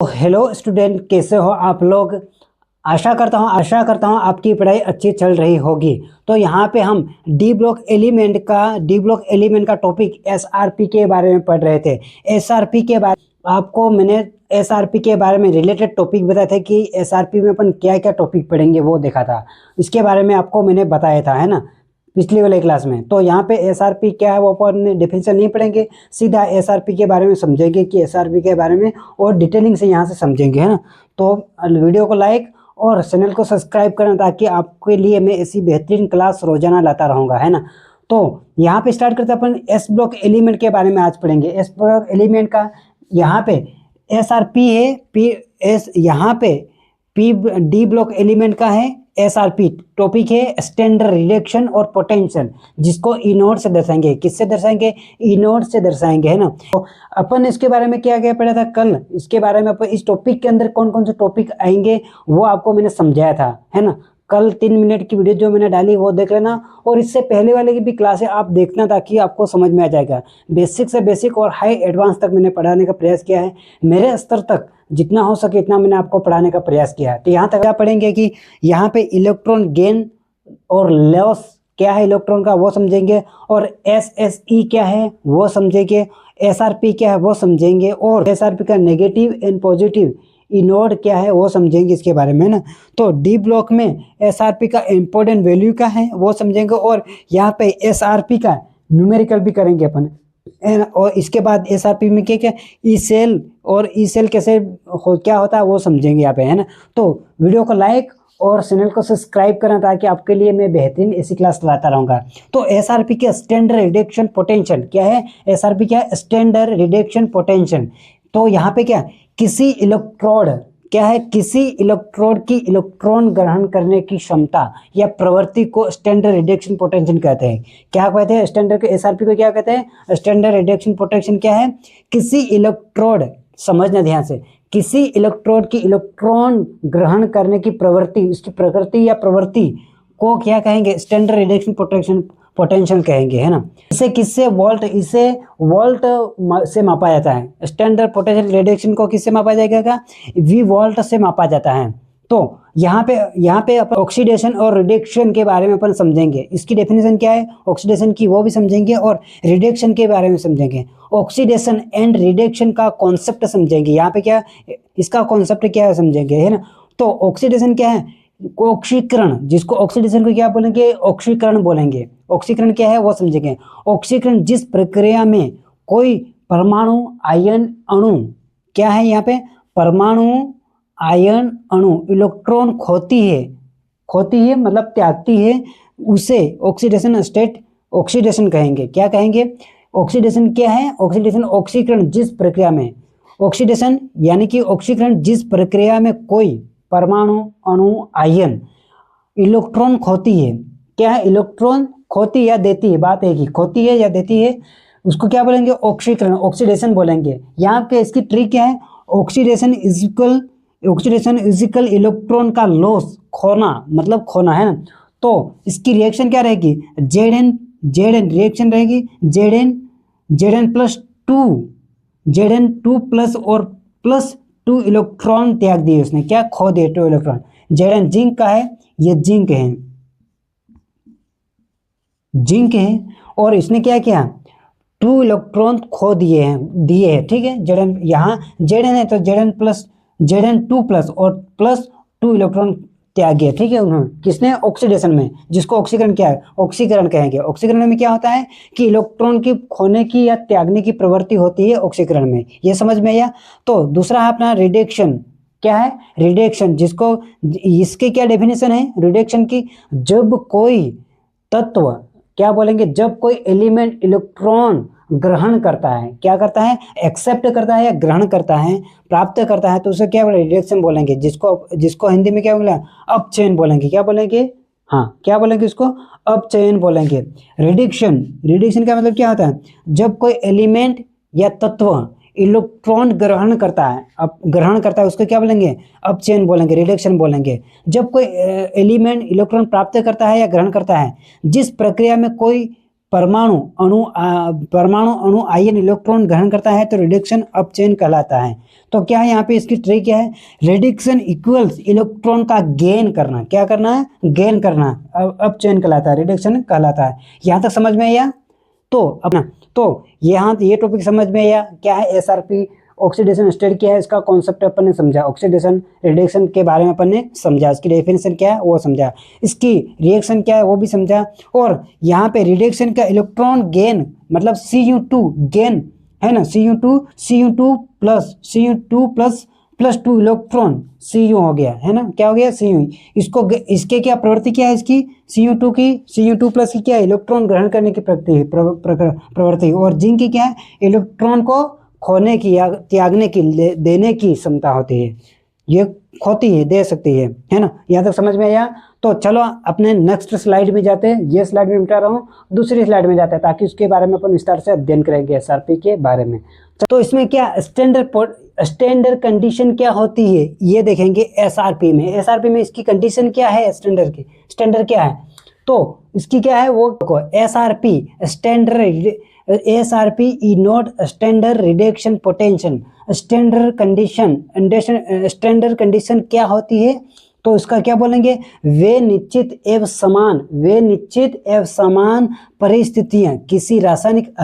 तो hello student, कैसे हो आप लोग। आशा करता हूँ आपकी पढ़ाई अच्छी चल रही होगी। तो यहाँ पे हम डी ब्लॉक एलिमेंट का टॉपिक एसआरपी के बारे में पढ़ रहे थे। एसआरपी के बारे आपको मैंने एसआरपी के बारे में रिलेटेड टॉपिक बताया था कि एसआरपी में अपन क्या क्या टॉपिक पढ़ेंगे वो देखा था। इसके बारे में आपको मैंने बताया था, है ना, पिछली वाले क्लास में। तो यहाँ पे एसआरपी क्या है वो अपन डेफिनेशन नहीं पढ़ेंगे, सीधा एसआरपी के बारे में समझेंगे कि एसआरपी के बारे में और डिटेलिंग से यहाँ से समझेंगे, है ना। तो वीडियो को लाइक और चैनल को सब्सक्राइब करना ताकि आपके लिए मैं ऐसी बेहतरीन क्लास रोजाना लाता रहूँगा, है ना। तो यहाँ पे स्टार्ट करते हैं अपन एस ब्लॉक एलिमेंट के बारे में आज पढ़ेंगे। एस ब्लॉक एलिमेंट का यहाँ पे एसआरपी है, पी एस यहाँ पे पी डी ब्लॉक एलिमेंट का है एसआरपी। टॉपिक है स्टैंडर्ड रिडक्शन और पोटेंशियल, जिसको ई नोट से दर्शाएंगे। किससे दर्शाएंगे? ई नोट से दर्शाएंगे, है ना। तो अपन इसके बारे में क्या क्या पढ़ा था कल, इसके बारे में अपन इस टॉपिक के अंदर कौन कौन से टॉपिक आएंगे वो आपको मैंने समझाया था, है ना। कल 3 मिनट की वीडियो जो मैंने डाली वो देख लेना, और इससे पहले वाले की भी क्लासें आप देखना ताकि आपको समझ में आ जाएगा। बेसिक से बेसिक और हाई एडवांस तक मैंने पढ़ाने का प्रयास किया है। मेरे स्तर तक जितना हो सके इतना मैंने आपको पढ़ाने का प्रयास किया है। तो यहाँ तक क्या पढ़ेंगे कि यहाँ पे इलेक्ट्रॉन गेन और लॉस क्या है इलेक्ट्रॉन का वो समझेंगे, और एसएसई क्या है वो समझेंगे, एसआरपी क्या है वो समझेंगे, और एसआरपी का नेगेटिव एंड पॉजिटिव इनोड क्या है वो समझेंगे इसके बारे में, ना। तो डी ब्लॉक में एसआरपी का इम्पोर्टेंट वैल्यू क्या है वो समझेंगे, और यहाँ पे एसआरपी का न्यूमेरिकल भी करेंगे अपन। और इसके बाद एसआरपी में क्या क्या ई सेल और ई सेल कैसे क्या होता है वो समझेंगे यहाँ पे, है ना। तो वीडियो को लाइक और चैनल को सब्सक्राइब करना ताकि आपके लिए मैं बेहतरीन ऐसी क्लास लाता रहूँगा। तो एसआरपी के स्टैंडर्ड रिडक्शन पोटेंशियल क्या है? एसआरपी क्या है? Standard reduction potential. तो यहाँ पे क्या किसी इलेक्ट्रोड क्या है, किसी इलेक्ट्रोड की इलेक्ट्रॉन ग्रहण करने की क्षमता या प्रवृत्ति को स्टैंडर्ड रिडक्शन पोटेंशियल कहते हैं। क्या कहते हैं? स्टैंडर्ड एसआरपी को क्या कहते हैं? स्टैंडर्ड रिडक्शन पोटेंशियल क्या है? किसी इलेक्ट्रोड, समझना ध्यान से, किसी इलेक्ट्रोड की इलेक्ट्रॉन ग्रहण करने की प्रवृत्ति, उसकी प्रकृति या प्रवृत्ति को क्या कहेंगे? स्टैंडर्ड रिडक्शन पोटेंशियल कहेंगे, है ना। इसे वोल्ट से मापा जाता है। स्टैंडर्ड पोटेंशियल रिडक्शन को किससे मापा जाएगा? वी वोल्ट से मापा जाता है। तो यहाँ पे अपन ऑक्सीडेशन और रिडक्शन के बारे में अपन समझेंगे। इसकी डेफिनेशन क्या है ऑक्सीडेशन की वो भी समझेंगे, और रिडक्शन के बारे में समझेंगे। ऑक्सीडेशन एंड रिडक्शन का कॉन्सेप्ट समझेंगे। यहाँ पे क्या इसका कॉन्सेप्ट क्या है समझेंगे, है ना। तो ऑक्सीडेशन क्या है? ऑक्सीकरण, जिसको ऑक्सीडेशन को क्या बोलेंगे? ऑक्सीकरण बोलेंगे। ऑक्सीकरण क्या है वो समझेंगे। ऑक्सीकरण जिस प्रक्रिया में कोई परमाणु आयन अणु क्या है, यहाँ पे परमाणु आयन अणु इलेक्ट्रॉन खोती है मतलब त्यागती है, उसे ऑक्सीडेशन स्टेट ऑक्सीडेशन कहेंगे। क्या कहेंगे? ऑक्सीडेशन क्या है? ऑक्सीडेशन ऑक्सीकरण जिस प्रक्रिया में, ऑक्सीडेशन यानी कि ऑक्सीकरण जिस प्रक्रिया में कोई परमाणु अणु आयन इलेक्ट्रॉन खोती है। क्या है? इलेक्ट्रॉन खोती या देती है, बात है कि खोती है या देती है, उसको क्या बोलेंगे? ऑक्सीकरण, ऑक्सीडेशन बोलेंगे। यहाँ पे इसकी ट्रिक क्या है? ऑक्सीडेशन इजिकल इलेक्ट्रॉन का लॉस, खोना मतलब खोना, है ना। तो इसकी रिएक्शन क्या रहेगी? जेड एन रिएक्शन रहेगी जेड एन टू प्लस और प्लस 2 इलेक्ट्रॉन त्याग दिए उसने, क्या खो दिए 2 इलेक्ट्रॉन। जेड एन जिंक का है, ये जिंक है, और इसने क्या किया? 2 इलेक्ट्रॉन खो दिए हैं, ठीक है। जेड एन यहाँ जेड एन है तो जेड एन 2 प्लस और प्लस 2 इलेक्ट्रॉन त्याग गया, ठीक है उन्होंने। किसने? ऑक्सीडेशन में, जिसको ऑक्सीकरण क्या है? ऑक्सीकरण कहेंगे। ऑक्सीकरण में क्या होता है कि इलेक्ट्रॉन की खोने की या त्यागने की प्रवृत्ति होती है ऑक्सीकरण में, ये समझ में आया। तो दूसरा है अपना रिडक्शन। क्या है? रिडक्शन, जिसको इसके क्या डेफिनेशन है रिडक्शन की? जब कोई तत्व क्या बोलेंगे? जब कोई एलिमेंट इलेक्ट्रॉन ग्रहण करता है, क्या करता है? एक्सेप्ट करता है या ग्रहण करता है, प्राप्त करता है, तो उसे क्या बोलेंगे? रिडक्शन बोलेंगे। जिसको हिंदी में क्या बोलेंगे? अपचयन बोलेंगे। क्या बोलेंगे? हाँ, क्या बोलेंगे उसको? अपचयन बोलेंगे। रिडक्शन का मतलब क्या होता है? जब कोई एलिमेंट या तत्व इलेक्ट्रॉन ग्रहण करता है उसको क्या बोलेंगे? अपचयन बोलेंगे, रिडक्शन बोलेंगे। जब कोई एलिमेंट इलेक्ट्रॉन प्राप्त करता है या ग्रहण करता है, जिस प्रक्रिया में कोई परमाणु अणु आयन इलेक्ट्रॉन ग्रहण करता है तो रिडक्शन अप चेन कहलाता है। तो क्या है यहाँ पे इसकी ट्रिक क्या है, रिडक्शन इक्वल्स इलेक्ट्रॉन का गेन करना, क्या करना है, गेन करना, अप चेन कहलाता है, रिडक्शन कहलाता है। यहाँ तक समझ में आया? तो अपना तो यहाँ ये टॉपिक समझ में आया क्या है एसआरपी, ऑक्सीडेशन स्टेट क्या है, इसका कॉन्सेप्ट अपन ने समझा, ऑक्सीडेशन रिडक्शन के बारे में अपन ने समझा, इसकी डेफिनेशन क्या है वो समझा, इसकी रिएक्शन क्या है वो भी समझा। और यहाँ पे रिडक्शन का इलेक्ट्रॉन गेन मतलब Cu2 गेन है ना, Cu2 प्लस 2 इलेक्ट्रॉन Cu हो गया है ना, क्या हो गया Cu। इसको इसके क्या प्रवृत्ति क्या है इसकी Cu2 प्लस की क्या है, इलेक्ट्रॉन ग्रहण करने की प्रवृत्ति, और जिंक की क्या है, इलेक्ट्रॉन को खोने की या त्यागने की, देने की क्षमता होती है, ये खोती है, दे सकती है ना। यहाँ तक समझ में आया? तो चलो अपने नेक्स्ट स्लाइड में जाते हैं, ये स्लाइड में मिटा रहा हूँ, दूसरी स्लाइड में जाते हैं ताकि उसके बारे में अपन विस्तार से अध्ययन करेंगे एसआरपी के बारे में। तो इसमें क्या स्टैंडर्ड कंडीशन क्या होती है ये देखेंगे एसआरपी में। एसआरपी में इसकी कंडीशन क्या है, स्टैंडर्ड क्या है, तो इसकी क्या है वो SRP E naught standard reduction potential. Standard condition क्या होती है, तो इसका क्या बोलेंगे, वे निश्चित एवं समान परिस्थितियां किसी रासायनिक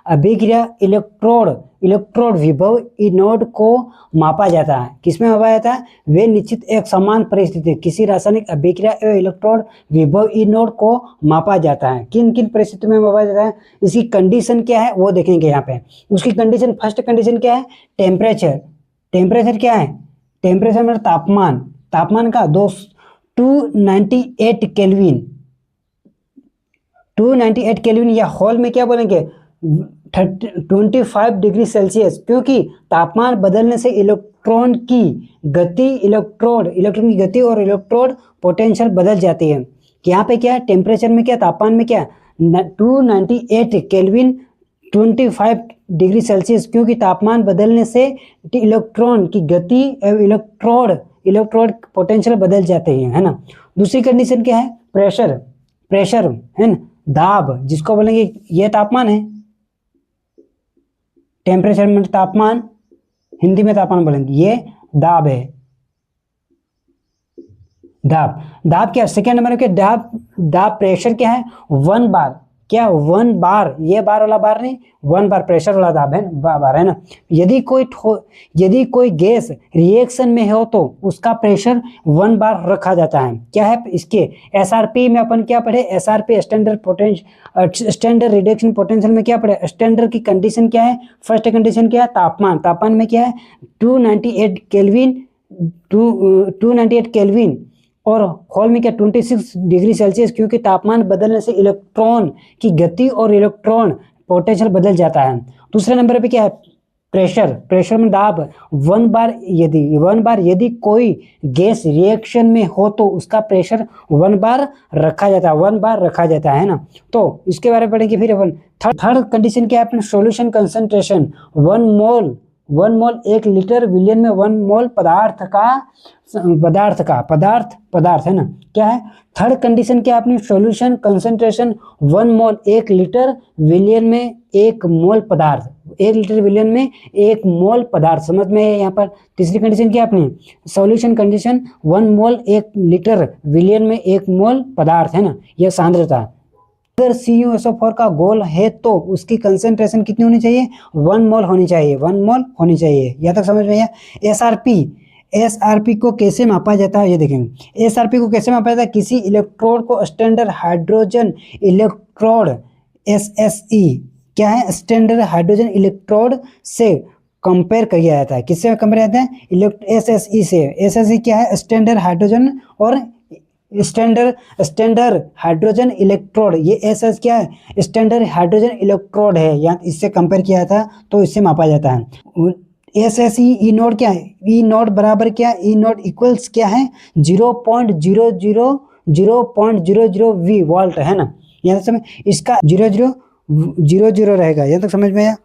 अभिक्रिया इलेक्ट्रोड विभव ई नोड को मापा जाता है। किसमें मापा जाता है, वे निश्चित एक समान परिस्थिति किसी रासायनिक अभिक्रिया एवं इलेक्ट्रोड विभव ई नोड को मापा जाता है। किन किन परिस्थितियों में मापा जाता है, इसकी कंडीशन क्या है वो देखेंगे यहाँ पे। उसकी कंडीशन, फर्स्ट कंडीशन क्या है, टेम्परेचर क्या है, टेम्परेचर मतलब तापमान का 298 केल्विन या होल में क्या बोलेंगे 25 डिग्री सेल्सियस, क्योंकि तापमान बदलने से इलेक्ट्रॉन की गति और इलेक्ट्रोड पोटेंशियल बदल जाती है। यहाँ पे क्या है, टेम्परेचर में क्या, तापमान में क्या, 298 केल्विन 25 डिग्री सेल्सियस, क्योंकि तापमान बदलने से इलेक्ट्रॉन की गति एवं इलेक्ट्रोड पोटेंशियल बदल जाते हैं, है ना। दूसरी कंडीशन क्या है, प्रेशर है ना, दाब, जिसको बोलेंगे ये तापमान है, टेम्परेचर में तापमान, हिंदी में तापमान बोलेंगे, ये दाब है, दाब क्या, सेकेंड नंबर के दाब प्रेशर क्या है, 1 बार, क्या 1 बार, ये बार वाला बार नहीं, 1 बार प्रेशर वाला दाब है, बार है ना। यदि कोई गैस रिएक्शन में हो तो उसका प्रेशर 1 बार रखा जाता है। क्या है इसके एसआरपी में अपन क्या पढ़े, एसआरपी स्टैंडर्ड रिडक्शन पोटेंशियल में क्या पढ़े, स्टैंडर्ड की कंडीशन क्या है, फर्स्ट कंडीशन क्या है, तापमान में क्या है 298 केल्विन और होल में क्या 26 डिग्री सेल्सियस, क्योंकि तापमान बदलने से इलेक्ट्रॉन की गति और इलेक्ट्रॉन पोटेंशियल बदल जाता है। दूसरे नंबर पे क्या है, प्रेशर में दाब, 1 बार यदि कोई गैस रिएक्शन में हो तो उसका प्रेशर 1 बार रखा जाता है ना। तो इसके बारे में पढ़ेंगे फिर अपन। थर्ड कंडीशन क्या है अपने, सोल्यूशन कंसंट्रेशन 1 मोल 1 लीटर विलियन में 1 मोल पदार्थ है ना। क्या है थर्ड कंडीशन, क्या अपनी सॉल्यूशन कंसंट्रेशन 1 मोल 1 लीटर विलियन में 1 मोल पदार्थ, 1 लीटर विलियन में 1 मोल पदार्थ, समझ में है यहाँ पर। तीसरी कंडीशन क्या अपनी, सॉल्यूशन कंडीशन 1 मोल 1 लीटर विलियन में 1 मोल पदार्थ है ना, यह सांद्रता। अगर CuSO4 का गोल है तो उसकी कंसंट्रेशन कितनी होनी चाहिए, 1 मोल होनी चाहिए, 1 मोल होनी चाहिए। यहाँ तक समझ में आया। एसआरपी को कैसे मापा जाता है ये देखेंगे। एसआरपी को कैसे मापा जाता है, किसी इलेक्ट्रोड को स्टैंडर्ड हाइड्रोजन इलेक्ट्रोड SSE क्या है, स्टैंडर्ड हाइड्रोजन इलेक्ट्रोड से कंपेयर किया जाता है। किससे कंपेयर जाता है, SSE से। SSE क्या है, स्टैंडर्ड हाइड्रोजन और स्टैंडर्ड हाइड्रोजन इलेक्ट्रोड, ये SS क्या है, स्टैंडर्ड हाइड्रोजन इलेक्ट्रोड है, यहाँ इससे कंपेयर किया था तो इससे मापा जाता है। SSE ई नोड क्या है, ई नोड बराबर क्या, ई नोड इक्वल्स क्या है 0.00 V वोल्ट है ना। यहाँ तक समझ, इसका 00 रहेगा, यहाँ तक समझ में आया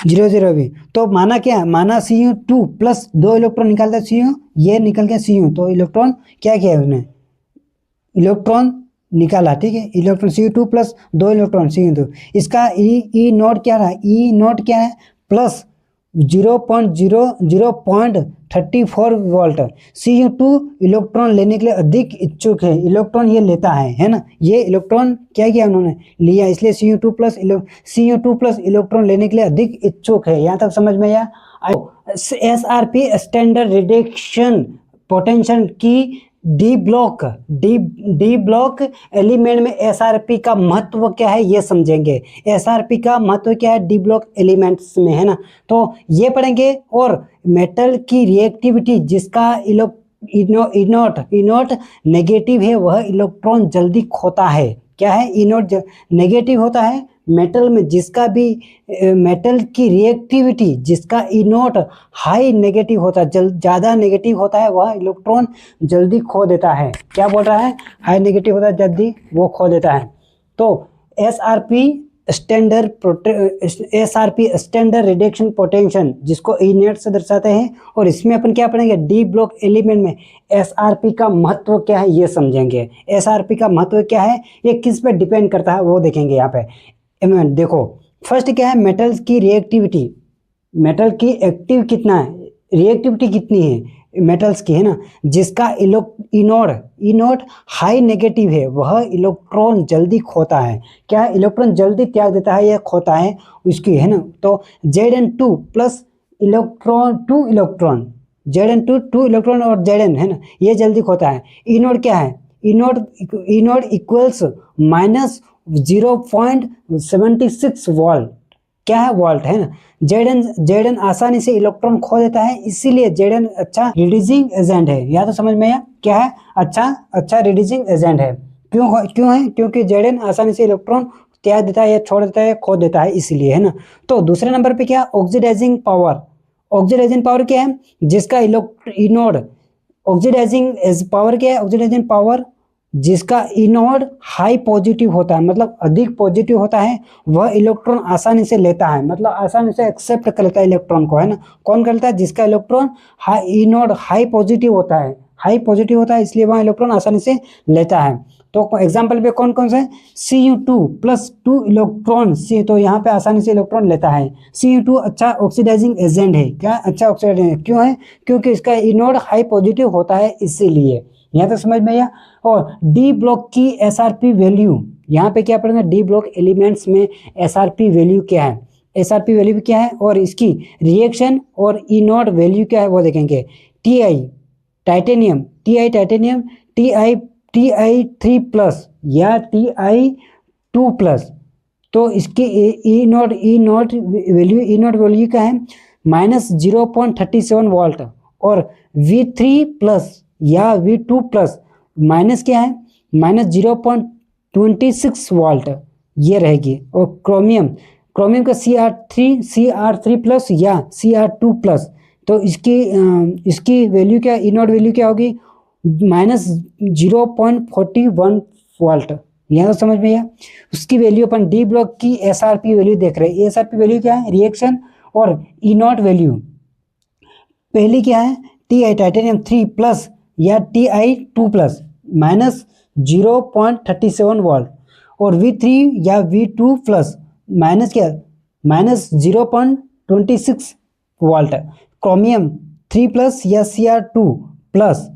00 V। तो माना क्या, माना Cu2 प्लस 2 इलेक्ट्रॉन निकालता है Cu, ये निकल गया Cu, तो इलेक्ट्रॉन क्या किया है उसने, इलेक्ट्रॉन निकाला, ठीक है, electron Cu2 plus 2 electron Cu2, इसका ई नोट क्या रहा, ई नोट क्या है प्लस 0.34 वोल्ट। Cu2 इलेक्ट्रॉन लेने के लिए अधिक इच्छुक है, इलेक्ट्रॉन ये लेता है ना, ये इलेक्ट्रॉन क्या किया उन्होंने लिया, इसलिए Cu2 प्लस इलेक्ट्रॉन लेने के लिए अधिक इच्छुक है। यहाँ तक समझ में आया। SRP स्टैंडर्ड रिडक्शन पोटेंशियल की डी ब्लॉक एलिमेंट में SRP का महत्व क्या है ये समझेंगे। SRP का महत्व क्या है डी ब्लॉक एलिमेंट्स में, है ना, तो ये पढ़ेंगे। और मेटल की रिएक्टिविटी जिसका इनोट नेगेटिव है वह इलेक्ट्रॉन जल्दी खोता है। क्या है, इनोट नेगेटिव होता है मेटल में, जिसका भी मेटल की रिएक्टिविटी जिसका इनोट हाई नेगेटिव होता है, ज़्यादा नेगेटिव होता है, वह इलेक्ट्रॉन जल्दी खो देता है। क्या बोल रहा है, हाई नेगेटिव होता है जल्दी वो खो देता है। तो SRP स्टैंडर्ड रिडक्शन पोटेंशियल जिसको इनेट से दर्शाते हैं, और इसमें अपन क्या पढ़ेंगे डी ब्लॉक एलिमेंट में SRP का महत्व क्या है ये समझेंगे। SRP का महत्व क्या है, ये किस पे डिपेंड करता है वो देखेंगे यहाँ पे। देखो फर्स्ट क्या है, मेटल्स की रिएक्टिविटी, मेटल की एक्टिव कितना है, रिएक्टिविटी कितनी है मेटल्स की, है ना, जिसका इनोट हाई नेगेटिव है वह इलेक्ट्रॉन जल्दी खोता है। क्या है, इलेक्ट्रॉन जल्दी त्याग देता है या खोता है उसकी, है ना। तो Zn2 प्लस इलेक्ट्रॉन 2 इलेक्ट्रॉन और Zn, है ना, ये जल्दी खोता है। इनोट क्या है, इनोट इक्वल्स माइनस 0.76 वोल्ट, क्या है वोल्ट, है ना। Zn आसानी से इलेक्ट्रॉन खो देता है, इसीलिए Zn अच्छा रिड्यूसिंग एजेंट है। या तो समझ में आया, क्या है, अच्छा रिड्यूसिंग एजेंट है। क्यों है, क्योंकि Zn आसानी से इलेक्ट्रॉन त्याग देता है या छोड़ देता है, खो देता है, इसलिए, है ना। तो दूसरे नंबर पे क्या, ऑक्सीडाइजिंग पावर क्या है, जिसका इनोड ऑक्सीडाइजिंग पावर क्या है, ऑक्सीडाइजिंग पावर जिसका इनोड हाई पॉजिटिव होता है, मतलब अधिक पॉजिटिव होता है, वह इलेक्ट्रॉन आसानी से लेता है, मतलब आसानी से एक्सेप्ट कर लेता है इलेक्ट्रॉन को, है ना। कौन करता है, जिसका इलेक्ट्रॉन इनोड हाई पॉजिटिव होता है, इसलिए वह इलेक्ट्रॉन आसानी से लेता है। तो एग्जाम्पल पे कौन कौन सा है, Cu2 प्लस 2 इलेक्ट्रॉन, तो यहाँ पे आसानी से इलेक्ट्रॉन लेता है। Cu2 अच्छा ऑक्सीडाइजिंग एजेंट है, क्या अच्छा ऑक्सीडाइजिंग क्यों है, क्योंकि इसका इनोड हाई पॉजिटिव होता है, इसीलिए। यहाँ तक समझ में आया। और डी ब्लॉक की SRP वैल्यू, यहाँ पे क्या पढ़ेंगे, डी ब्लॉक एलिमेंट्स में SRP वैल्यू क्या है, और इसकी रिएक्शन और इनोड वैल्यू क्या है वो देखेंगे। टाइटेनियम Ti3 प्लस या Ti2 प्लस, तो इसकी इनोड वैल्यू क्या है, माइनस 0.37 वोल्ट, और V3 प्लस या V2 प्लस माइनस क्या है, माइनस 0.26 वोल्ट ये रहेगी। और क्रोमियम का Cr3 प्लस या Cr2 प्लस, तो इसकी वैल्यू क्या, इनोड वैल्यू क्या होगी, माइनस 0.41 वोल्ट। यहाँ तो समझ में आया। उसकी वैल्यू अपन डी ब्लॉक की SRP वैल्यू देख रहे हैं। SRP वैल्यू क्या है, रिएक्शन और इनोड वैल्यू। पहली क्या है, टाइटेनियम 3 प्लस या Ti2 प्लस माइनस 0.37 वोल्ट, और V3 या V2 प्लस माइनस क्या, माइनस 0.26 वोल्ट। क्रोमियम 3 प्लस या Cr2 प्लस,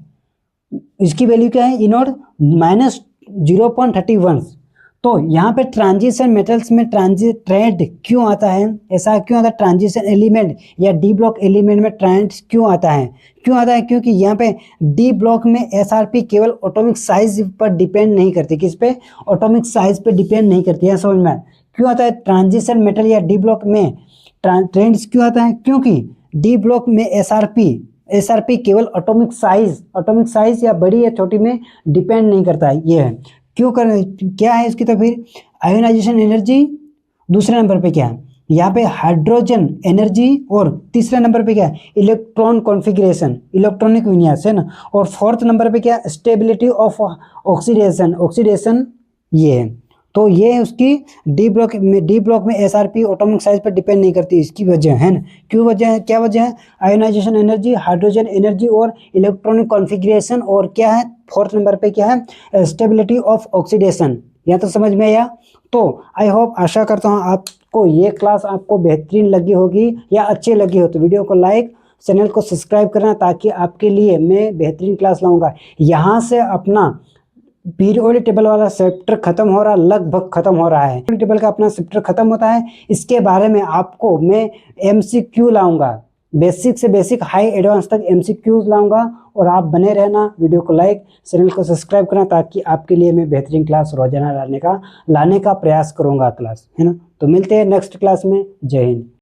इसकी वैल्यू क्या है, इनोड माइनस 0.31। तो यहाँ पे ट्रांजिशन मेटल्स में ट्रेंड क्यों आता है, ऐसा क्यों आता है, ट्रांजिशन एलिमेंट या डी ब्लॉक एलिमेंट में ट्रेंड क्यों आता है, क्योंकि यहाँ पे डी ब्लॉक में SRP केवल एटॉमिक साइज पर डिपेंड नहीं करती, किस पे, एटॉमिक साइज पे डिपेंड नहीं करती है। समझ में क्यों आता है, ट्रांजिशन मेटल या डी ब्लॉक में ट्रेंड्स क्यों आता है, क्योंकि डी ब्लॉक में SRP केवल एटॉमिक साइज या बड़ी या छोटी में डिपेंड नहीं करता है। ये है क्या है इसकी, तो फिर आयोनाइजेशन एनर्जी दूसरे नंबर पे क्या है, यहाँ पे हाइड्रोजन एनर्जी, और तीसरे नंबर पे क्या है, इलेक्ट्रॉन कॉन्फ़िगरेशन, इलेक्ट्रॉनिक विन्यास, है ना। और फोर्थ नंबर पे क्या, स्टेबिलिटी ऑफ ऑक्सीडेशन ये है। तो ये उसकी डी ब्लॉक में एसआरपी एटॉमिक साइज पर डिपेंड नहीं करती, इसकी वजह है ना। क्यों वजह है, क्या वजह है? आयोनाइजेशन एनर्जी, हाइड्रोजन एनर्जी और इलेक्ट्रॉनिक कॉन्फ़िगरेशन, और क्या है फोर्थ नंबर पे क्या है? Stability of oxidation. या तो समझ में आया? तो आई होप, आशा करता हूँ आपको ये क्लास आपको बेहतरीन लगी होगी या अच्छी लगी हो तो वीडियो को लाइक, चैनल को सब्सक्राइब करना, ताकि आपके लिए मैं बेहतरीन क्लास लाऊंगा। यहाँ से अपना पीरियोडिक टेबल वाला चैप्टर खत्म हो रहा, लगभग खत्म हो रहा है। पीरियोडिक टेबल का अपना चैप्टर खत्म होता है, इसके बारे में आपको मैं एमसीक्यू लाऊंगा, बेसिक से बेसिक हाई एडवांस तक एमसीक्यूज लाऊंगा। और आप बने रहना, वीडियो को लाइक, चैनल को सब्सक्राइब करना, ताकि आपके लिए मैं बेहतरीन क्लास रोजाना लाने का प्रयास करूंगा क्लास, है ना। तो मिलते हैं नेक्स्ट क्लास में। जय हिंद।